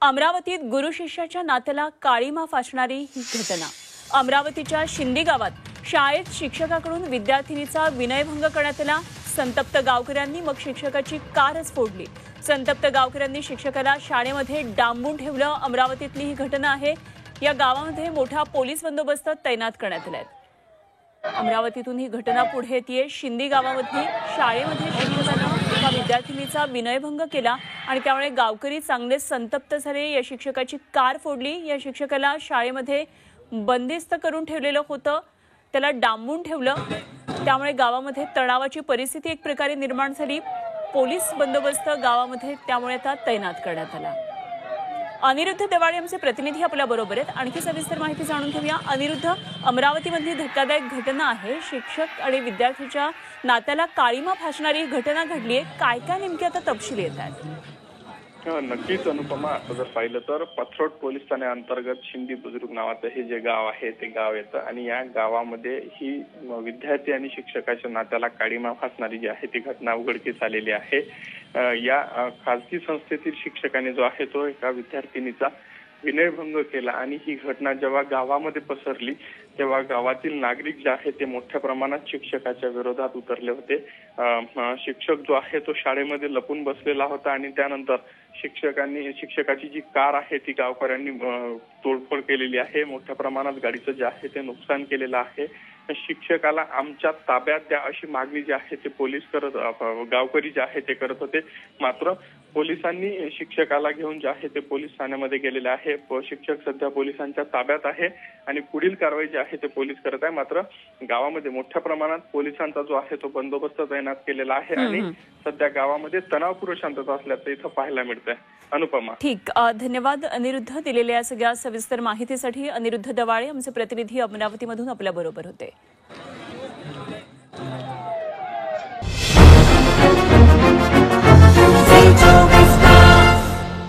अमरावतीत गुरु शिष्याच्या नात्याला काळीमा फासणारी ही घटना। अमरावतीच्या शिंदी गावात शाळेत शिक्षकाकडून विद्यार्थिनीचा विनयभंग करण्यात आला। संतप्त गावकऱ्यांनी मग शिक्षकाची कारच फोडली। संतप्त गावकऱ्यांनी शिक्षकाला शाळेमध्ये डांबून ठेवलं। अमरावतीतली ही घटना आहे। या गावामध्ये मोठा पोलीस बंदोबस्त तैनात करण्यात आलाय। अमरावतीतून ही घटना पुढे येते। शिंदी गावामध्ये शाळेमध्ये शिक्षकाने एका विद्यार्थिनीचा विनयभंग केला आणि त्यामुळे गावकरी चांगले संतप्त झाले। या शिक्षकाची कार फोडली। या शिक्षकाला शाळेमध्ये बंदिस्त करून ठेवलेलं होतं, त्याला डांबून ठेवलं। त्यामुळे गावामध्ये तणावाची परिस्थिती एक प्रकारे निर्माण झाली। पोलीस बंदोबस्त गावामध्ये त्यामुळे आता तैनात करण्यात आला। अनिरुद्ध दवाळे आमचे प्रतिनिधी आपल्या बरोबर आहेत। आणखी सविस्तर माहिती जाणून घेऊया। अनिरुद्ध, अमरावतीमधली धक्कादायक घटना आहे। शिक्षक आणि विद्यार्थ्याच्या नात्याला काळीमा फासणारी घटना घडली आहे। काय काय नेमके आता तपशील येत आहेत? नक्कीच अनुपमा, आता जर पाहिलं तर पथरोड पोलीस ठाणे अंतर्गत शिंदी बुजुर्ग नावाचं हे जे गाव आहे ते गाव येतं आणि या गावामध्ये ही विद्यार्थी आणि शिक्षकाच्या नात्याला काळीमा फासणारी जी आहे ती घटना उघडकीस आलेली आहे। या खासगी संस्थेतील शिक्षकाने जो आहे तो एका विद्यार्थिनीचा विनयभंग केला आणि ही घटना जेव्हा गावामध्ये पसरली तेव्हा गावातील नागरिक जे आहे ते मोठ्या प्रमाणात शिक्षकाच्या विरोधात उतरले होते। शिक्षक जो आहे तो शाळेमध्ये लपून बसलेला होता आणि त्यानंतर शिक्षकाची जी कार आहे ती गावकऱ्यांनी तोडफोड केलेली आहे। मोठ्या प्रमाणात गाडीचं जे आहे ते नुकसान केलेलं आहे। शिक्षकाला आमच्या ताब्यात द्या अशी मागणी जी आहे ते गावकरी जे आहे ते करत होते। मात्र पोलिसांनी शिक्षकाला घेऊन जे आहे ते पोलीस ठाण्यामध्ये गेलेले आहे। शिक्षक सध्या पोलिसांच्या ताब्यात आहे आणि पुढील कारवाई जी आहे ते पोलीस करत आहे। मात्र गावामध्ये मोठ्या प्रमाणात पोलिसांचा जो आहे तो बंदोबस्त तैनात केलेला आहे आणि सध्या गावामध्ये तणावपूर्ण शांतता असल्याचं इथं पाहायला मिळतंय। अनुपमा, ठीक, धन्यवाद अनिरुद्ध दिलेल्या या सगळ्या सविस्तर माहितीसाठी। अनिरुद्ध दवाळे आमचे प्रतिनिधी अमरावतीमधून आपल्या बरोबर होते।